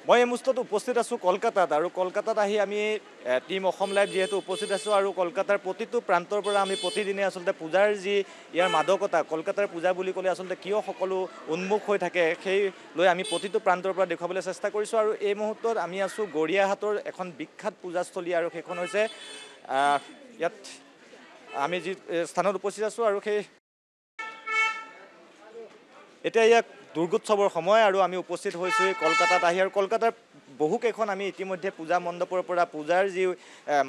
মই এই মুহূৰ্তত উপস্থিত আছোঁ কলকাতাত আৰু কলকাতাত আহি আমি টিম অসম লাইভ যিহেতু উপস্থিত আছোঁ আৰু কলকাতাৰ প্ৰতিটো প্ৰান্তৰ পৰা আমি প্ৰতিদিনে আচলতে পূজাৰ যি ইয়াৰ মাদকতা কলকাতাৰ পূজা বুলি ক'লে আচলতে কিয় সকলো উন্মুখ হৈ থাকে সেই লৈ আমি প্ৰতিটো প্ৰান্তৰ পৰা দেখুৱাবলৈ চেষ্টা কৰিছোঁ আৰু এই মুহূৰ্তত আমি আছোঁ গড়িয়াহাটৰ এখন বিখ্যাত পূজাস্থলী আৰু সেইখন হৈছে ইয়াত আমি যি স্থানত উপস্থিত আছোঁ আৰু সেই এতিয়া ইয়াক দুৰ্গোৎসৱৰ সময় আৰু আমি উপস্থিত হৈছোঁ কলকাতাত আহি আৰু কলকাতাৰ বহুকেইখন আমি ইতিমধ্যে পূজা মণ্ডপৰ পৰা পূজাৰ যি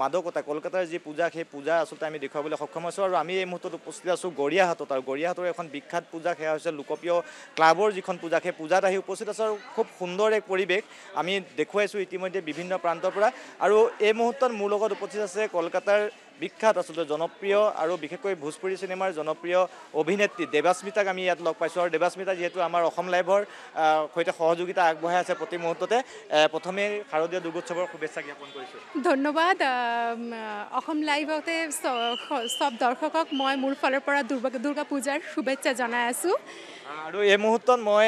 মাদকতা কলকাতাৰ যি পূজা সেই পূজা আচলতে আমি দেখুৱাবলৈ সক্ষম হৈছোঁ আৰু আমি এই মুহূৰ্তত উপস্থিত আছোঁ গড়িয়াহাটত আৰু গড়িয়াহাটৰ এখন বিখ্যাত পূজা সেয়া হৈছে লোকপ্ৰিয় ক্লাবৰ যিখন পূজা সেই পূজাত আহি উপস্থিত আছোঁ আৰু খুব সুন্দৰ এক পৰিৱেশ আমি দেখুৱাইছোঁ ইতিমধ্যে বিভিন্ন প্ৰান্তৰ পৰা আৰু এই মুহূৰ্তত মোৰ লগত উপস্থিত আছে কলকাতাৰ বিখ্যাত আচলতে জনপ্ৰিয় আৰু বিশেষকৈ ভোজপুৰী চিনেমাৰ জনপ্ৰিয় অভিনেত্ৰী দেৱাস্মিতাক আমি ইয়াত লগ পাইছোঁ আৰু দেৱাস্মিতা যিহেতু আমাৰ অসম লাইভৰ সৈতে সহযোগিতা আগবঢ়াই আছে প্ৰতি মুহূৰ্ততে প্ৰথমে শাৰদীয় দুৰ্গোৎসৱৰ শুভেচ্ছা জ্ঞাপন কৰিছোঁ ধন্যবাদ অসম লাইভতে সব দৰ্শকক মই মোৰ ফালৰ পৰা দুৰ্গা পূজাৰ শুভেচ্ছা জনাই আছোঁ আৰু এই মুহূৰ্তত মই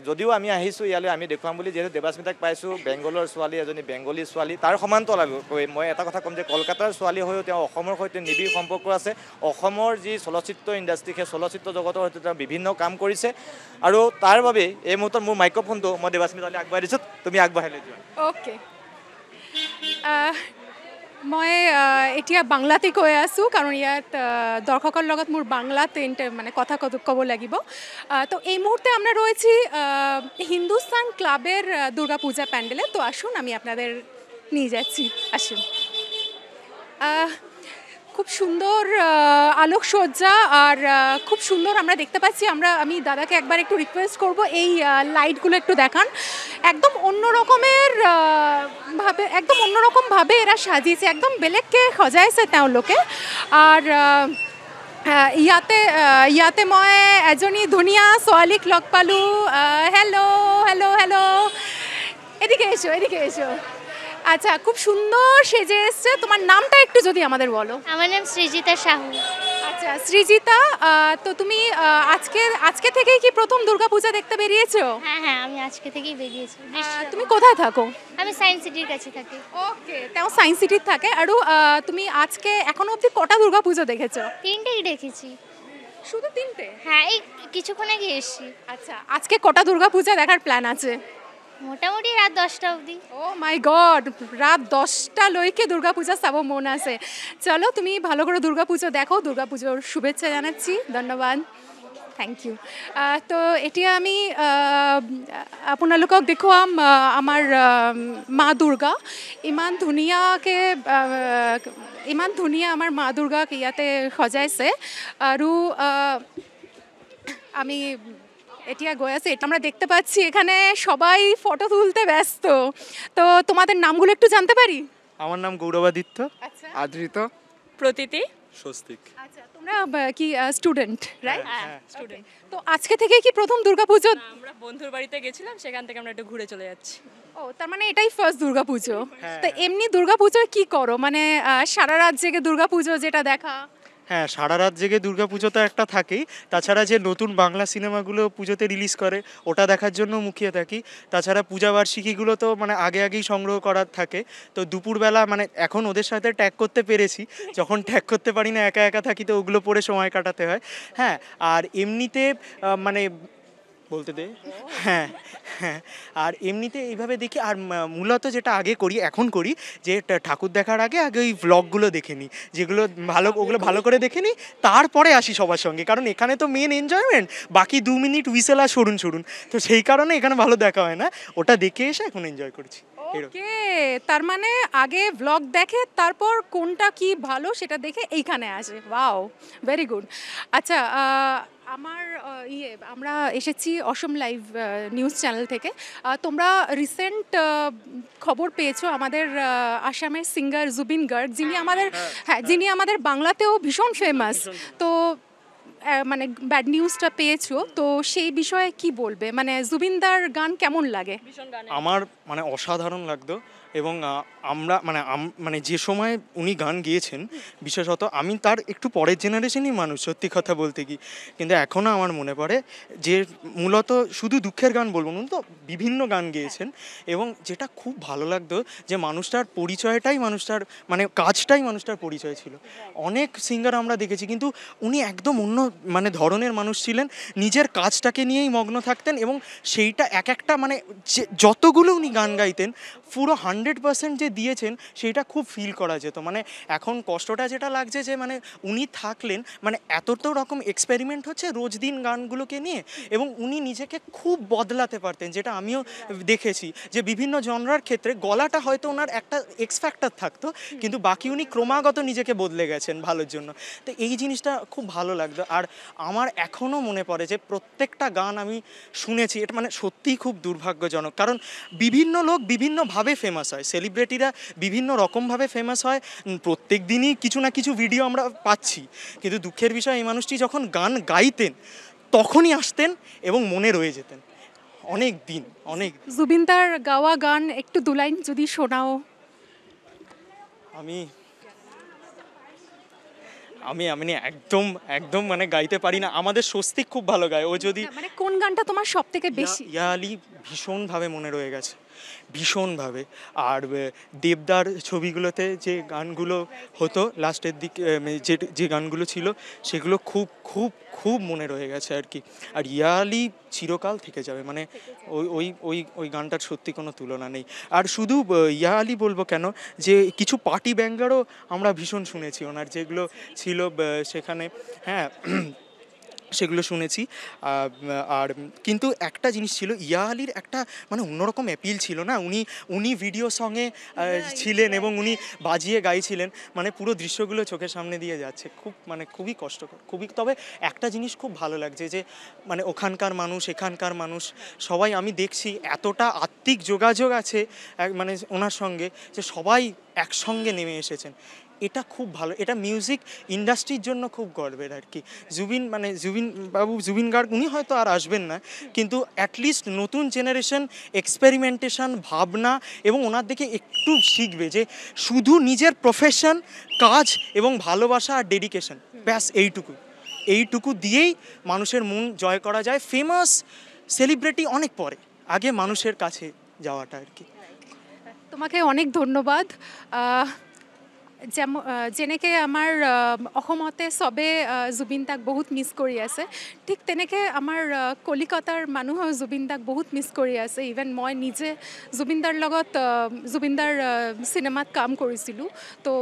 যদিও আমি আহিছোঁ ইয়ালৈ আমি দেখুৱাম বুলি যিহেতু দেৱাস্মিতাক পাইছোঁ বেংগলৰ ছোৱালী এজনী বেংগলী ছোৱালী তাৰ সমান্তৰালকৈ মই এটা কথা ক'ম যে কলকাতাৰ ছোৱালী হৈও তেওঁ অসমৰ সৈতে নিবিড় সম্পৰ্ক আছে অসমৰ যি চলচ্চিত্ৰ ইণ্ডাষ্ট্ৰি সেই চলচ্চিত্ৰ জগতৰ সৈতে তেওঁ বিভিন্ন কাম কৰিছে আৰু তাৰ বাবে এই মুহূৰ্তত মোৰ মাইক্ৰফোনটো মই দেৱাস্মিতালৈ আগবঢ়াই দিছোঁ তুমি আগবঢ়াই লৈ যোৱা অ'কে মই এতিয়া বাংলাতে কৈ আছোঁ কাৰণ ইয়াত দর্শকৰ লগত মোৰ বাংলাতে মানে কথা ক'ব লাগিব তো এই মুহূর্তে আমরা রয়েছি হিন্দুস্তান ক্লাবের দুর্গা পূজা প্যান্ডেলে তো আসুন আমি আপনাদের নিয়ে যাচ্ছি আসুন খুব সুন্দর আলোকসজ্জা আর খুব সুন্দর আমরা দেখতে পাচ্ছি আমি দাদাকে একবার একটু রিকোয়েস্ট করব এই লাইটগুলো একটু দেখান একদম অন্য রকমভাবে এরা সাজিয়েছে একদম বেলেগকে সজাইছে তেওঁলোকে আর ইয়াতে মই এজনী ধুনীয়া ছোৱালীক লগ পালোঁ হেল্ল' এদিকে এসো আচ্ছা খুব সুন্দর সেজে এসছে তোমার নামটা একটু যদি আমাদের বলো আমার নাম সৃজিতা সাহু আচ্ছা সৃজিতা তো তুমি আজকে থেকেই কি প্রথম দুর্গাপূজা দেখতে বেরিয়েছো হ্যাঁ আমি আজকে থেকেই বেরিয়েছি তুমি কোথায় থাকো আমি সায়েন্স সিটির কাছে থাকি ওকে তাও সায়েন্স সিটির থাকে আর তুমি আজকে এখনো অবধি কটা দুর্গাপূজা দেখেছো তিনটেই দেখেছি শুধু তিনটে হ্যাঁ এই কিছুক্ষণ আগে এসেছি আচ্ছা আজকে কটা দুর্গাপূজা দেখার প্ল্যান আছে মোটামুটি রাত 10টা অবধি ও মাই গড রাত 10টা লৈকে দুর্গাপূজা চাব মন আছে চলো তুমি ভালো করে দুর্গাপূজা দেখো দুর্গাপূজার শুভেচ্ছা জানাচ্ছি ধন্যবাদ থেংক ইউ তো এতিয়া আমি আপোনালোকক দেখুৱাম আমাৰ মা দুৰ্গা ইমান ধুনীয়া আমাৰ মা দুৰ্গাক ইয়াতে সজাইছে আৰু আমি এতিয়া গৈ আছি আমরা দেখতে পাচ্ছি এখানে সবাই ফটো তুলতে ব্যস্ত তো তোমাদের নামগুলো একটু জানতে পারি আমার নাম গৌরবাদিত্য আচ্ছা আদৃত প্রতীতি স্বস্তিক আচ্ছা তোমরা কি স্টুডেন্ট রাইট হ্যাঁ স্টুডেন্ট তো আজকে থেকে কি প্রথম দুর্গাপূজা আমরা বন্ধুর বাড়িতে গেছিলাম সেখান থেকে আমরা একটু ঘুরে চলে যাচ্ছি ও তার মানে এটাই ফার্স্ট দুর্গাপুজো তো এমনি দুর্গাপুজোয় কি করো মানে সারা রাত জেগে দুর্গাপুজো যেটা দেখা হ্যাঁ সারা রাত জেগে দুর্গাপুজো তো একটা থাকেই তাছাড়া যে নতুন বাংলা সিনেমাগুলো পুজোতে রিলিজ করে ওটা দেখার জন্য মুখিয়ে থাকি তাছাড়া পূজাবার্ষিকীগুলো তো মানে আগেই সংগ্রহ করার থাকে তো দুপুরবেলা মানে এখন ওদের সাথে ট্যাগ করতে পেরেছি যখন ট্যাগ করতে পারি না একা থাকি তো ওগুলো পরে সময় কাটাতে হয় হ্যাঁ আর এমনিতে মানে বলতে দে হ্যাঁ আর এমনিতে এইভাবে দেখি আর মূলত যেটা আগে করি এখন করি যে ঠাকুর দেখার আগে ওই ভ্লগগুলো দেখে নিই যেগুলো ওগুলো ভালো করে দেখে নিই তারপরে আসি সবার সঙ্গে কারণ এখানে তো মেন এনজয়মেন্ট বাকি 2 মিনিট হুইসেল আর সরুন তো সেই কারণে এখানে ভালো দেখা হয় না ওটা দেখে এসে এখন এনজয় করছি ওকে তার মানে আগে ভ্লগ দেখে তারপর কোনটা কি ভালো সেটা দেখে এইখানে আসে ওয়াও ভেরি গুড আচ্ছা আমরা এসেছি অসম লাইভ নিউজ চ্যানেল থেকে তোমরা রিসেন্ট খবর পেয়েছো আমাদের আসামের সিঙ্গার জুবিন গার্গ যিনি আমাদের বাংলাতেও ভীষণ ফেমাস তো মানে ব্যাড নিউজটা পেয়েছো, তো সেই বিষয়ে কি বলবে? মানে জুবিনদার গান কেমন লাগে? ভীষণ গানে আমার মানে অসাধারণ লাগতো এবং আমরা মানে মানে যে সময় উনি গান গেয়েছেন, বিশেষত আমি তার একটু পরের জেনারেশনই মানুষ সত্যি কথা বলতে কি, কিন্তু এখনও আমার মনে পড়ে যে মূলত শুধু দুঃখের গান বলবো না, তো বিভিন্ন গান গেয়েছেন এবং যেটা খুব ভালো লাগতো যে মানুষটার পরিচয়টাই মানুষটার মানে কাজটাই মানুষটার পরিচয় ছিল। অনেক সিঙ্গার আমরা দেখেছি কিন্তু উনি একদম অন্য মানে ধরনের মানুষ ছিলেন, নিজের কাজটাকে নিয়েই মগ্ন থাকতেন এবং সেইটা এক একটা মানে যতগুলো উনি গান গাইতেন পুরো 100% যে দিয়েছেন সেইটা খুব ফিল করা যেত। মানে এখন কষ্টটা যেটা লাগছে যে মানে উনি থাকলেন মানে এতটা রকম এক্সপেরিমেন্ট হচ্ছে রোজ দিন গানগুলোকে নিয়ে, এবং উনি নিজেকে খুব বদলাতে পারতেন, যেটা আমিও দেখেছি যে বিভিন্ন জনরার ক্ষেত্রে গলাটা হয়তো ওনার একটা এক্স ফ্যাক্টর থাকতো কিন্তু বাকি উনি ক্রমাগত নিজেকে বদলে গেছেন ভালোর জন্য। তো এই জিনিসটা খুব ভালো লাগতো। আর আমার এখনও মনে পড়ে যে প্রত্যেকটা গান আমি শুনেছি, এটা মানে সত্যিই খুব দুর্ভাগ্যজনক, কারণ বিভিন্ন লোক বিভিন্নভাবে ফেমাস হয়, সেলিব্রিটিরা বিভিন্ন রকমভাবে ফেমাস হয়, প্রত্যেক দিনই কিছু না কিছু ভিডিও আমরা পাচ্ছি, কিন্তু দুঃখের বিষয় এই মানুষটি যখন গান গাইতেন তখনই আসতেন এবং মনে রয়ে যেতেন অনেক দিন অনেক। জুবিনদার গাওয়া গান একটু দু লাইন যদি শোনাও। আমি আমি আমি একদম একদম মানে গাইতে পারি না। আমাদের স্বস্তিক খুব ভালো গায়, ও যদি মানে কোন গানটা তোমার সব থেকে বেশি? ইয়া আলী ভীষণভাবে মনে রয়ে গেছে, ভীষণভাবে। আর দেবদার ছবিগুলোতে যে গানগুলো হতো লাস্টের দিকে, যে যে গানগুলো ছিল সেগুলো খুব খুব খুব মনে রয়ে গেছে আর কি। আর ইয়া আলী চিরকাল থেকে যাবে, মানে ওই ওই ওই ওই গানটার সত্যি কোনো তুলনা নেই। আর শুধু ইয়া আলী বলবো কেন, যে কিছু পার্টি ব্যাঙ্গারও আমরা ভীষণ শুনেছি ওনার, যেগুলো ছিল সেখানে, হ্যাঁ সেগুলো শুনেছি। আর কিন্তু একটা জিনিস ছিল, ইয়া আলীর একটা মানে অন্যরকম অ্যাপিল ছিল না, উনি ভিডিও সঙ্গে ছিলেন এবং উনি বাজিয়ে গাইছিলেন, মানে পুরো দৃশ্যগুলো চোখের সামনে দিয়ে যাচ্ছে, খুব মানে খুবই কষ্টকর খুবই। তবে একটা জিনিস খুব ভালো লাগছে যে মানে ওখানকার মানুষ এখানকার মানুষ সবাই আমি দেখছি এতটা আত্মিক যোগাযোগ আছে মানে ওনার সঙ্গে, যে সবাই একসঙ্গে নেমে এসেছেন, এটা খুব ভালো। এটা মিউজিক ইন্ডাস্ট্রির জন্য খুব গর্বের আর কি। জুবিন গার্গ উনি হয়তো আর আসবেন না, কিন্তু অ্যাটলিস্ট নতুন জেনারেশন এক্সপেরিমেন্টেশন ভাবনা এবং ওনার দিকে একটু শিখবে, যে শুধু নিজের প্রফেশন কাজ এবং ভালোবাসা আর ডেডিকেশন, ব্যাস এইটুকু দিয়েই মানুষের মন জয় করা যায়। ফেমাস সেলিব্রিটি অনেক পরে, আগে মানুষের কাছে যাওয়াটা আর কি। তোমাকে অনেক ধন্যবাদ। যেনেকে আমাৰ অসমতে চবে জুবিন দাক বহুত মিছ কৰি আছে, ঠিক তেনেকৈ আমাৰ কলিকতাৰ মানুহেও জুবিন দাক বহুত মিছ কৰি আছে। ইভেন মই নিজে জুবিনদাৰ লগত জুবিনদাৰ চিনেমাত কাম কৰিছিলোঁ, তো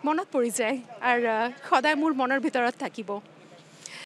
মনত পৰি যায় আৰু সদায় মোৰ মনৰ ভিতৰত থাকিব।